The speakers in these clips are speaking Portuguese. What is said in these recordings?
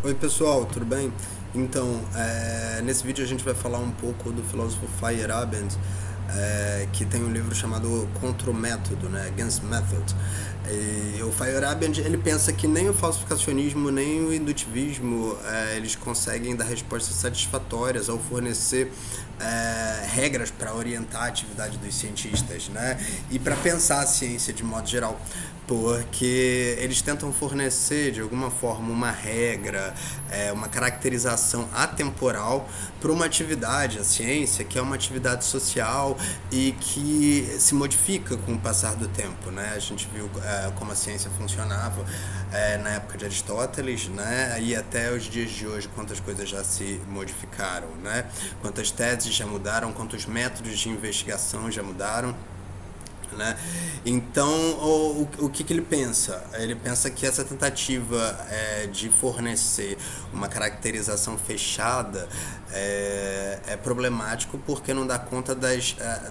Oi pessoal, tudo bem? Então, nesse vídeo a gente vai falar um pouco do filósofo Feyerabend, que tem um livro chamado Contra o Método, né? Against Method. E o Feyerabend, ele pensa que nem o falsificacionismo nem o indutivismo eles conseguem dar respostas satisfatórias ao fornecer regras para orientar a atividade dos cientistas, né? E para pensar a ciência de modo geral, porque eles tentam fornecer de alguma forma uma regra, uma caracterização atemporal para uma atividade, a ciência, que é uma atividade social e que se modifica com o passar do tempo, né? A gente viu como a ciência funcionava na época de Aristóteles, né? E até os dias de hoje, quantas coisas já se modificaram, né? Quantas teses já mudaram, quantos métodos de investigação já mudaram, né? Então, o que ele pensa? Ele pensa que essa tentativa de fornecer uma caracterização fechada é problemático porque não dá conta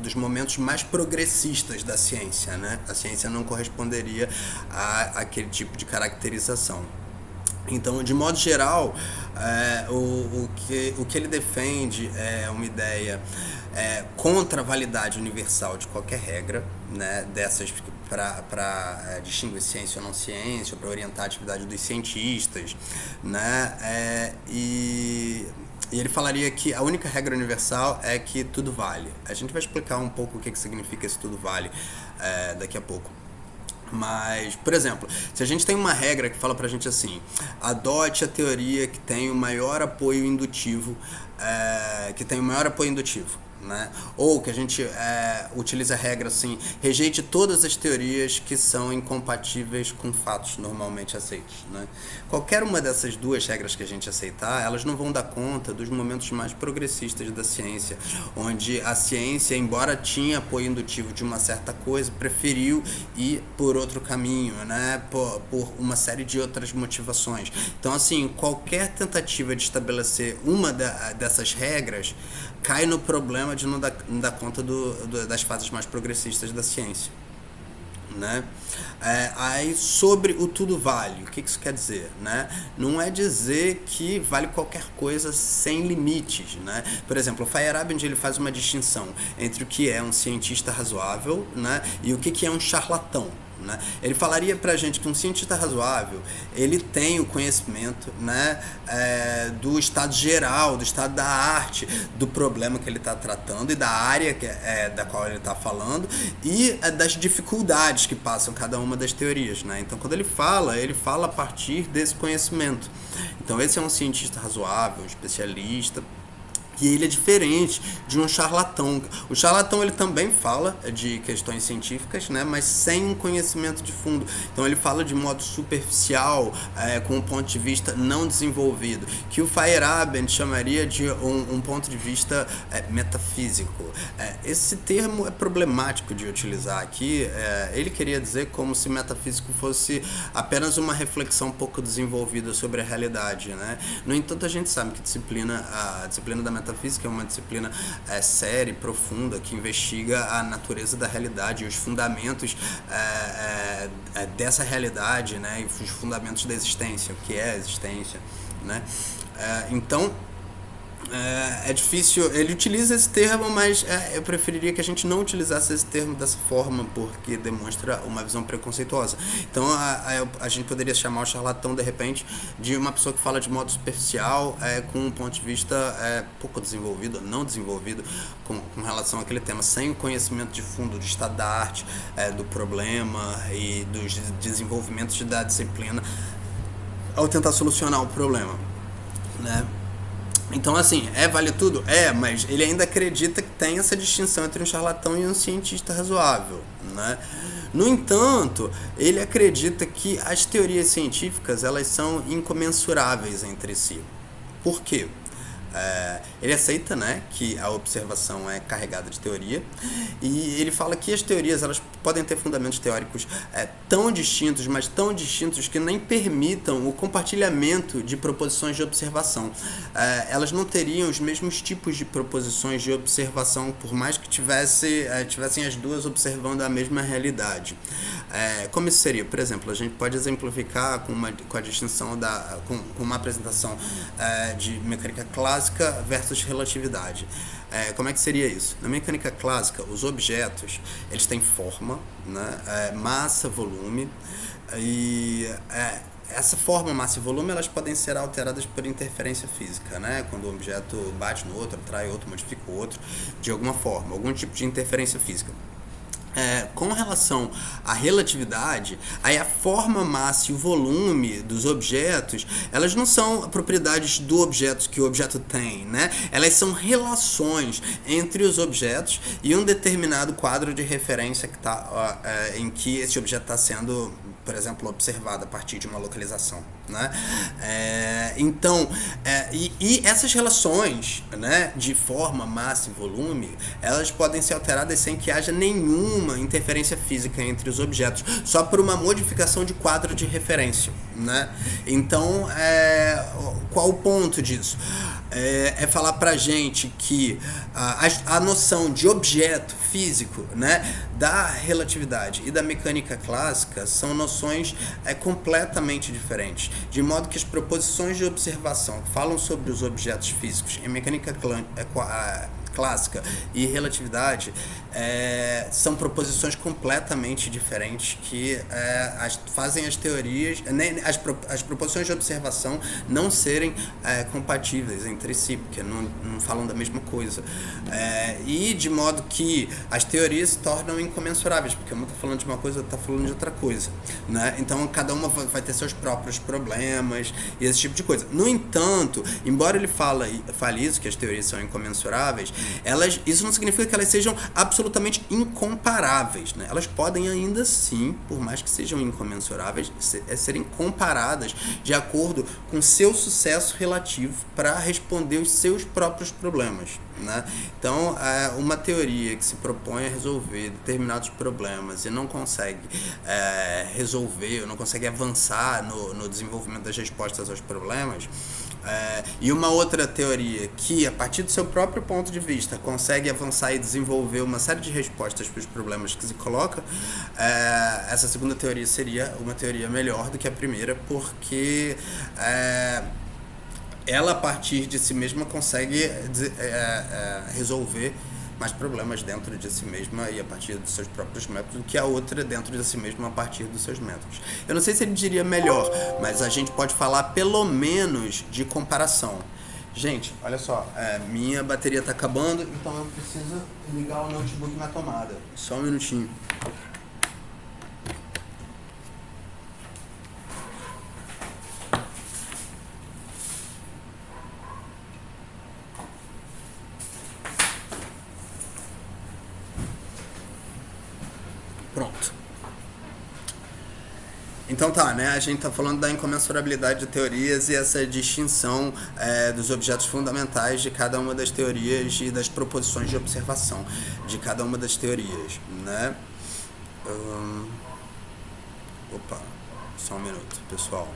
dos momentos mais progressistas da ciência, né? A ciência não corresponderia àquele tipo de caracterização. Então, de modo geral, o que ele defende é uma ideia contra a validade universal de qualquer regra, né, dessas para distinguir ciência ou não ciência, para orientar a atividade dos cientistas, né, e ele falaria que a única regra universal é que tudo vale. A gente vai explicar um pouco o que significa esse tudo vale daqui a pouco. Mas, por exemplo, se a gente tem uma regra que fala pra gente assim: adote a teoria que tem o maior apoio indutivo, né? Ou que a gente utiliza a regra assim: rejeite todas as teorias que são incompatíveis com fatos normalmente aceitos, né? Qualquer uma dessas duas regras que a gente aceitar, elas não vão dar conta dos momentos mais progressistas da ciência, onde a ciência, embora tinha apoio indutivo de uma certa coisa, preferiu ir por outro caminho, né? Por uma série de outras motivações. Então, assim, qualquer tentativa de estabelecer uma dessas regras cai no problema de não dar conta das fases mais progressistas da ciência, né? Aí sobre o tudo vale, o que isso quer dizer, né? Não é dizer que vale qualquer coisa sem limites, né? Por exemplo, o Feyerabend ele faz uma distinção entre o que é um cientista razoável, né, e o que é um charlatão. Né? Ele falaria pra gente que um cientista razoável ele tem o conhecimento, né, do estado geral, do estado da arte, do problema que ele está tratando e da área da qual ele está falando e das dificuldades que passam cada uma das teorias, né? Então, quando ele fala a partir desse conhecimento. Então, esse é um cientista razoável, um especialista. E ele é diferente de um charlatão. O charlatão ele também fala de questões científicas, né, mas sem um conhecimento de fundo. Então ele fala de modo superficial, com um ponto de vista não desenvolvido, que o Feyerabend chamaria de um ponto de vista metafísico. Esse termo é problemático de utilizar aqui. Ele queria dizer como se metafísico fosse apenas uma reflexão pouco desenvolvida sobre a realidade, né? No entanto, a gente sabe que a disciplina da metafísica é uma disciplina séria e profunda que investiga a natureza da realidade e os fundamentos dessa realidade, né, e os fundamentos da existência, o que é a existência, né? Então, é difícil, ele utiliza esse termo, mas eu preferiria que a gente não utilizasse esse termo dessa forma, porque demonstra uma visão preconceituosa. Então a gente poderia chamar o charlatão, de repente, de uma pessoa que fala de modo superficial, com um ponto de vista pouco desenvolvido, não desenvolvido, com relação àquele tema, sem o conhecimento de fundo do estado da arte, do problema e dos desenvolvimentos da disciplina ao tentar solucionar o problema, né? Então, assim, vale tudo? Mas ele ainda acredita que tem essa distinção entre um charlatão e um cientista razoável, né? No entanto, ele acredita que as teorias científicas, elas são incomensuráveis entre si. Por quê? Ele aceita, né, que a observação é carregada de teoria, e ele fala que as teorias elas podem ter fundamentos teóricos tão distintos, mas tão distintos que nem permitam o compartilhamento de proposições de observação. Elas não teriam os mesmos tipos de proposições de observação, por mais que tivessem as duas observando a mesma realidade. Como isso seria? Por exemplo, a gente pode exemplificar com a distinção com uma apresentação de mecânica clássica versus relatividade. Como é que seria isso? Na mecânica clássica, os objetos eles têm forma, né, massa, volume, e essa forma, massa e volume, elas podem ser alteradas por interferência física, né? Quando um objeto bate no outro, atrai outro, modifica o outro, de alguma forma, algum tipo de interferência física. Com relação à relatividade, aí a forma, massa e o volume dos objetos, elas não são propriedades do objeto que o objeto tem, né? Elas são relações entre os objetos e um determinado quadro de referência em que esse objeto está sendo, por exemplo, observado a partir de uma localização, né? E essas relações, né, de forma, massa e volume, elas podem ser alteradas sem que haja nenhuma interferência física entre os objetos, só por uma modificação de quadro de referência, né? Então, qual o ponto disso? Falar pra gente que a noção de objeto físico, né, da relatividade e da mecânica clássica são noções completamente diferentes, de modo que as proposições de observação que falam sobre os objetos físicos em mecânica clássica e relatividade são proposições completamente diferentes que fazem as teorias, as proposições de observação não serem compatíveis entre si, porque não falam da mesma coisa, e de modo que as teorias se tornam incomensuráveis, porque uma está falando de uma coisa, outra está falando de outra coisa, né? Então cada uma vai ter seus próprios problemas e esse tipo de coisa. No entanto, embora ele fale isso, que as teorias são incomensuráveis, isso não significa que elas sejam absolutamente incomparáveis, né? Elas podem ainda assim, por mais que sejam incomensuráveis, serem comparadas de acordo com seu sucesso relativo para responder os seus próprios problemas, né? Então, uma teoria que se propõe a resolver determinados problemas e não consegue resolver, ou não consegue avançar no desenvolvimento das respostas aos problemas, e uma outra teoria que, a partir do seu próprio ponto de vista, consegue avançar e desenvolver uma série de respostas para os problemas que se coloca, essa segunda teoria seria uma teoria melhor do que a primeira, porque ela, a partir de si mesma, consegue resolver mais problemas dentro de si mesma e a partir dos seus próprios métodos do que a outra dentro de si mesma a partir dos seus métodos. Eu não sei se ele diria melhor, mas a gente pode falar pelo menos de comparação. Gente, olha só, minha bateria está acabando, então eu preciso ligar o notebook na tomada. Só um minutinho. Pronto. Então tá, né? A gente tá falando da incomensurabilidade de teorias e essa distinção dos objetos fundamentais de cada uma das teorias e das proposições de observação de cada uma das teorias, né? Opa, só um minuto, pessoal.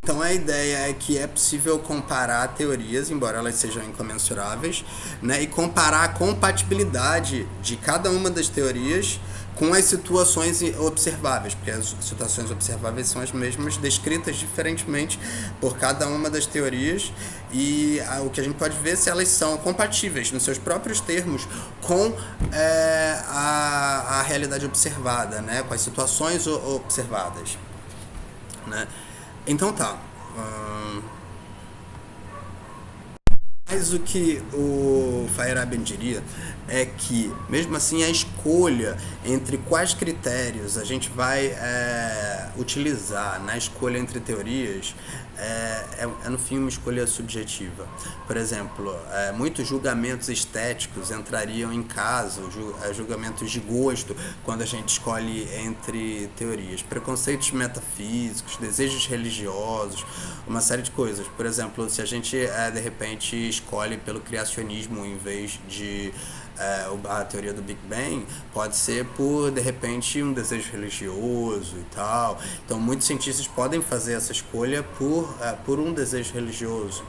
Então a ideia é que é possível comparar teorias, embora elas sejam incomensuráveis, né, e comparar a compatibilidade de cada uma das teorias com as situações observáveis, porque as situações observáveis são as mesmas, descritas diferentemente por cada uma das teorias, e o que a gente pode ver é se elas são compatíveis nos seus próprios termos com a realidade observada, né, com as situações observadas, né? Então tá. Mas o que o Feyerabend diria é que, mesmo assim, a escolha entre quais critérios a gente vai utilizar na escolha entre teorias no fim uma escolha subjetiva. Por exemplo, muitos julgamentos estéticos entrariam em caso, julgamentos de gosto, quando a gente escolhe entre teorias. Preconceitos metafísicos, desejos religiosos, uma série de coisas. Por exemplo, se a gente de repente escolhe pelo criacionismo em vez de a teoria do Big Bang, pode ser por, de repente, um desejo religioso e tal. Então, muitos cientistas podem fazer essa escolha por um desejo religioso.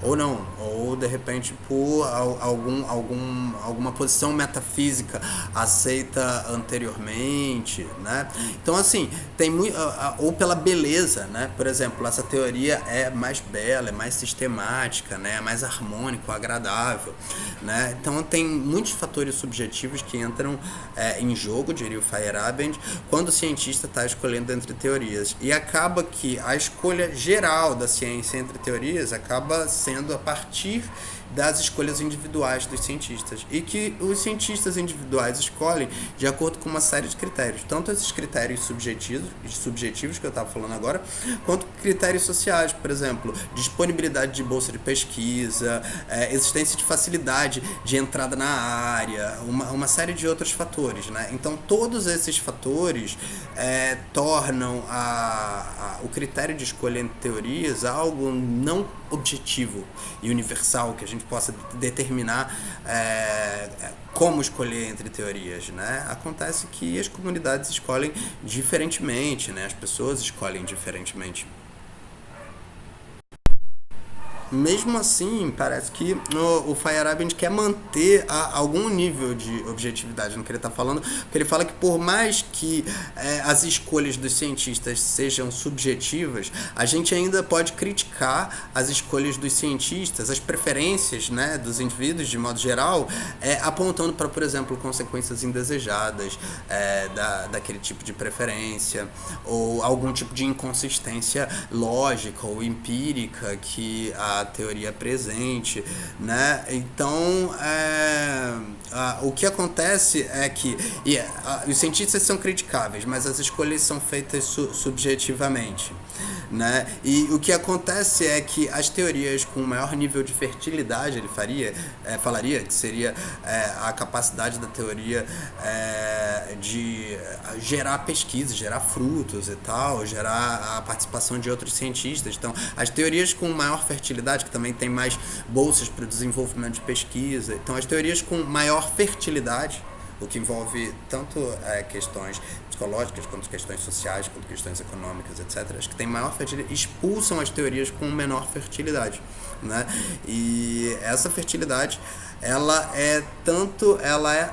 Ou não, ou de repente por alguma posição metafísica aceita anteriormente, né? Então assim, tem muito, ou pela beleza, né? Por exemplo, essa teoria é mais bela, é mais sistemática, né? É mais harmônico, agradável, né? Então tem muitos fatores subjetivos que entram em jogo, diria o Feyerabend, quando o cientista está escolhendo entre teorias. E acaba que a escolha geral da ciência entre teorias acaba sendo a partir das escolhas individuais dos cientistas, e que os cientistas individuais escolhem de acordo com uma série de critérios, tanto esses critérios subjetivos que eu estava falando agora, quanto critérios sociais, por exemplo, disponibilidade de bolsa de pesquisa, existência de facilidade de entrada na área, uma série de outros fatores, né? Então todos esses fatores tornam o critério de escolha entre teorias algo não objetivo e universal, que a gente possa determinar como escolher entre teorias, né? Acontece que as comunidades escolhem diferentemente, né? As pessoas escolhem diferentemente. Mesmo assim, parece que o Feyerabend quer manter algum nível de objetividade no que ele está falando, porque ele fala que por mais que as escolhas dos cientistas sejam subjetivas, a gente ainda pode criticar as escolhas dos cientistas, as preferências, né, dos indivíduos de modo geral, apontando para, por exemplo, consequências indesejadas daquele tipo de preferência, ou algum tipo de inconsistência lógica ou empírica que a teoria presente, né? Então, o que acontece é que os cientistas são criticáveis, mas as escolhas são feitas subjetivamente, né? E o que acontece é que as teorias com maior nível de fertilidade, ele falaria que seria a capacidade da teoria de gerar pesquisa, gerar frutos e tal, gerar a participação de outros cientistas. Então, as teorias com maior fertilidade, que também tem mais bolsas para o desenvolvimento de pesquisa, então as teorias com maior fertilidade, o que envolve tanto questões psicológicas, quanto questões sociais, quanto questões econômicas, etc., as que têm maior fertilidade expulsam as teorias com menor fertilidade, né? E essa fertilidade, ela é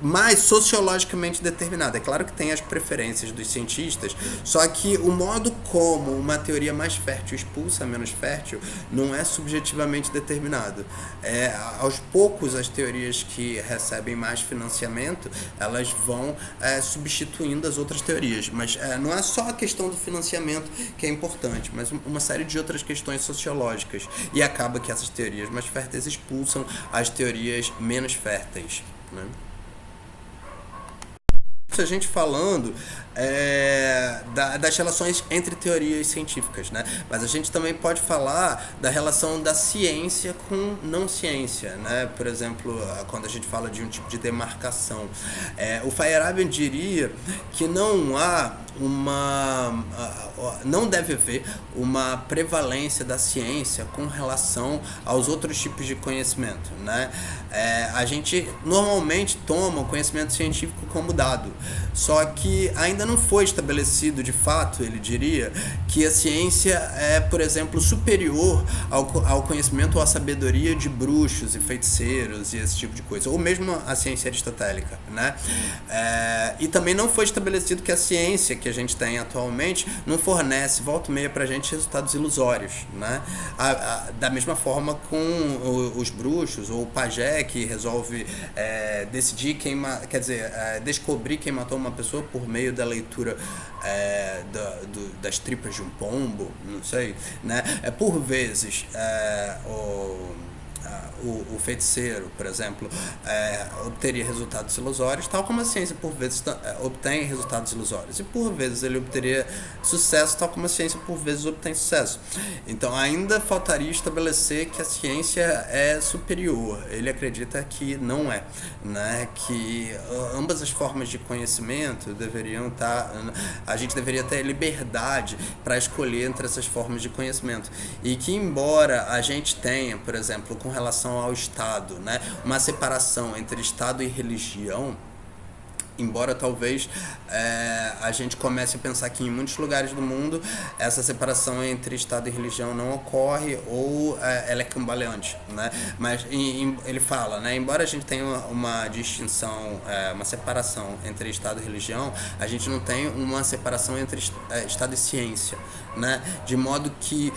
mais sociologicamente determinada. É claro que tem as preferências dos cientistas, só que o modo como uma teoria mais fértil expulsa a menos fértil não é subjetivamente determinado. Aos poucos, as teorias que recebem mais financiamento, elas vão substituindo as outras teorias, mas não é só a questão do financiamento que é importante, mas uma série de outras questões sociológicas, e acaba que essas teorias mais férteis expulsam as teorias menos férteis, né? A gente falando das relações entre teorias científicas, né? Mas a gente também pode falar da relação da ciência com não ciência, né? Por exemplo, quando a gente fala de um tipo de demarcação, o Feyerabend diria que não deve haver uma prevalência da ciência com relação aos outros tipos de conhecimento, né? A gente normalmente toma o conhecimento científico como dado, só que ainda não foi estabelecido de fato, ele diria, que a ciência é, por exemplo, superior ao conhecimento ou à sabedoria de bruxos e feiticeiros e esse tipo de coisa, ou mesmo a ciência aristotélica, né? E também não foi estabelecido que a ciência que a gente tem atualmente não fornece, volta e meia, pra gente resultados ilusórios, né? Da mesma forma com os bruxos ou o pajé que resolve descobrir quem matou uma pessoa por meio da leitura das tripas de um pombo, não sei, né? Por vezes o feiticeiro, por exemplo, obteria resultados ilusórios, tal como a ciência por vezes obtém resultados ilusórios. E por vezes ele obteria sucesso, tal como a ciência por vezes obtém sucesso. Então ainda faltaria estabelecer que a ciência é superior. Ele acredita que não é, né? Que ambas as formas de conhecimento deveriam estar... A gente deveria ter liberdade para escolher entre essas formas de conhecimento. E que embora a gente tenha, por exemplo, com relação ao Estado, né, uma separação entre Estado e religião, embora talvez a gente comece a pensar que em muitos lugares do mundo essa separação entre Estado e religião não ocorre ou ela é cambaleante, né? Mas ele fala, né, embora a gente tenha uma distinção, uma separação entre Estado e religião, a gente não tem uma separação entre Estado e ciência, né? De modo que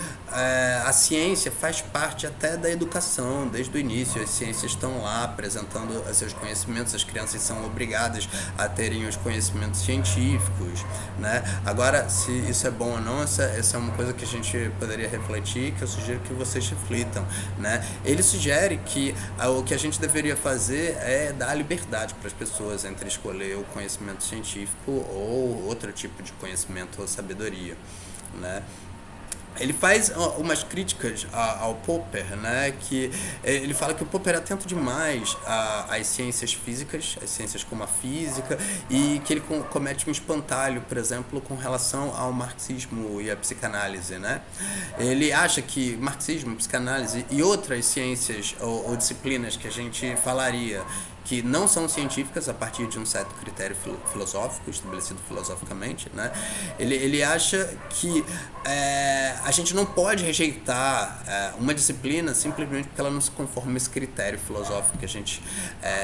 a ciência faz parte até da educação, desde o início as ciências estão lá apresentando seus conhecimentos, as crianças são obrigadas a terem os conhecimentos científicos, né? Agora, se isso é bom ou não, essa é uma coisa que a gente poderia refletir, que eu sugiro que vocês reflitam, né? Ele sugere que o que a gente deveria fazer é dar liberdade para as pessoas entre escolher o conhecimento científico ou outro tipo de conhecimento ou sabedoria, né? Ele faz umas críticas ao Popper, né, que ele fala que o Popper é atento demais às ciências físicas, às ciências como a física, e que ele comete um espantalho, por exemplo, com relação ao marxismo e à psicanálise, né? Ele acha que marxismo, psicanálise e outras ciências ou disciplinas que a gente falaria que não são científicas a partir de um certo critério filosófico, estabelecido filosoficamente, né? Ele acha que a gente não pode rejeitar uma disciplina simplesmente porque ela não se conforma a esse critério filosófico que a gente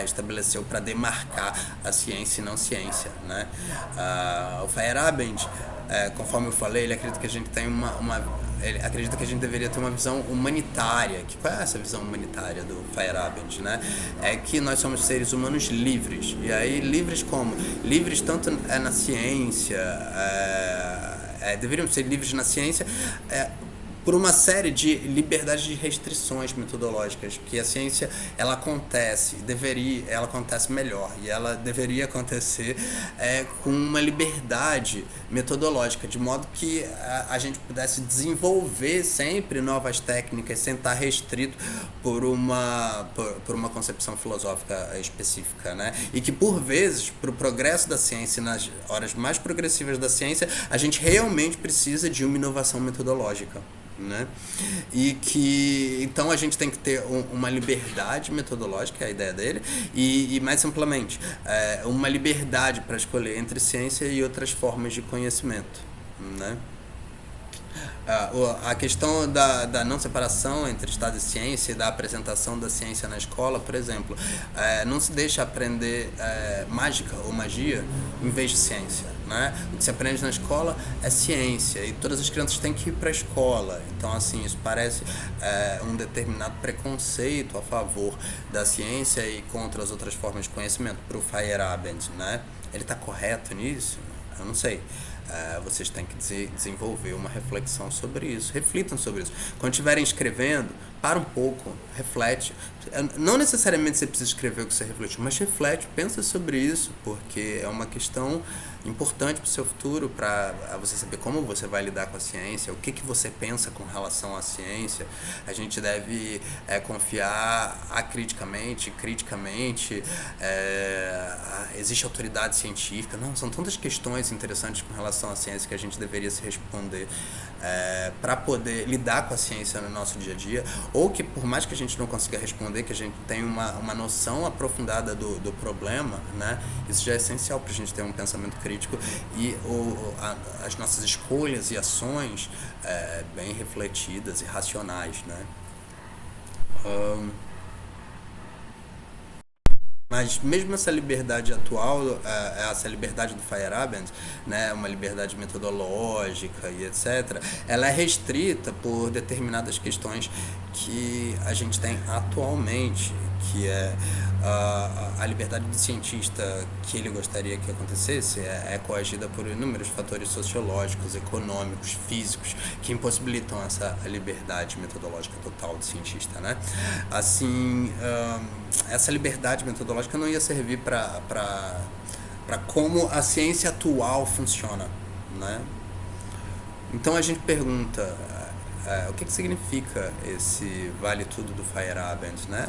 estabeleceu para demarcar a ciência e não ciência, né? O Feyerabend, conforme eu falei, ele acredita que a gente tem ele acredita que a gente deveria ter uma visão humanitária. Qual é essa visão humanitária do Feyerabend, né? É que nós somos seres humanos livres. E aí, livres como? Livres tanto na ciência, deveríamos ser livres na ciência, por uma série de liberdades de restrições metodológicas, que a ciência ela acontece melhor e ela deveria acontecer com uma liberdade metodológica, de modo que a gente pudesse desenvolver sempre novas técnicas sem estar restrito por uma concepção filosófica específica, né? E que por vezes, para o progresso da ciência, nas horas mais progressivas da ciência, a gente realmente precisa de uma inovação metodológica, né? E que então a gente tem que ter uma liberdade metodológica, é a ideia dele, e mais amplamente uma liberdade para escolher entre ciência e outras formas de conhecimento, né? A questão da não separação entre Estado e ciência e da apresentação da ciência na escola, por exemplo, não se deixa aprender mágica ou magia em vez de ciência, né? O que se aprende na escola é ciência e todas as crianças têm que ir para a escola. Então, assim, isso parece um determinado preconceito a favor da ciência e contra as outras formas de conhecimento para o Feyerabend, né? Ele está correto nisso? Eu não sei. Vocês têm que desenvolver uma reflexão sobre isso. Reflitam sobre isso. Quando estiverem escrevendo, para um pouco, reflete. Não necessariamente você precisa escrever o que você reflete, mas reflete, pensa sobre isso, porque é uma questão importante para o seu futuro, para você saber como você vai lidar com a ciência, o que você pensa com relação à ciência. A gente deve confiar criticamente, existe autoridade científica. Não, são tantas questões interessantes com relação à ciência que a gente deveria se responder para poder lidar com a ciência no nosso dia a dia, ou que por mais que a gente não consiga responder, que a gente tenha uma noção aprofundada do problema, né? Isso já é essencial para a gente ter um pensamento crítico e as nossas escolhas e ações bem refletidas e racionais, né? Mas mesmo essa liberdade atual, essa liberdade do Feyerabend, né, uma liberdade metodológica e etc., ela é restrita por determinadas questões que a gente tem atualmente, que é a liberdade do cientista que ele gostaria que acontecesse é coagida por inúmeros fatores sociológicos, econômicos, físicos, que impossibilitam essa liberdade metodológica total do cientista, né? Assim, essa liberdade metodológica não ia servir para como a ciência atual funciona, né? Então a gente pergunta, o que significa esse vale tudo do Feyerabend, né?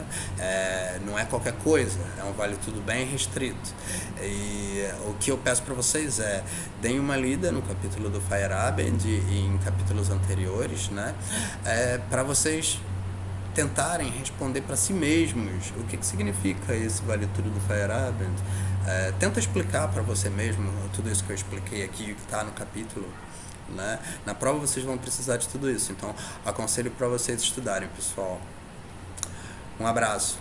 Não é qualquer coisa, é um vale tudo bem restrito. E o que eu peço para vocês deem uma lida no capítulo do Feyerabend e em capítulos anteriores, né? Para vocês tentarem responder para si mesmos o que significa esse vale tudo do Feyerabend. Tenta explicar para você mesmo tudo isso que eu expliquei aqui, que está no capítulo, né? Na prova vocês vão precisar de tudo isso, então aconselho para vocês estudarem, pessoal. Um abraço.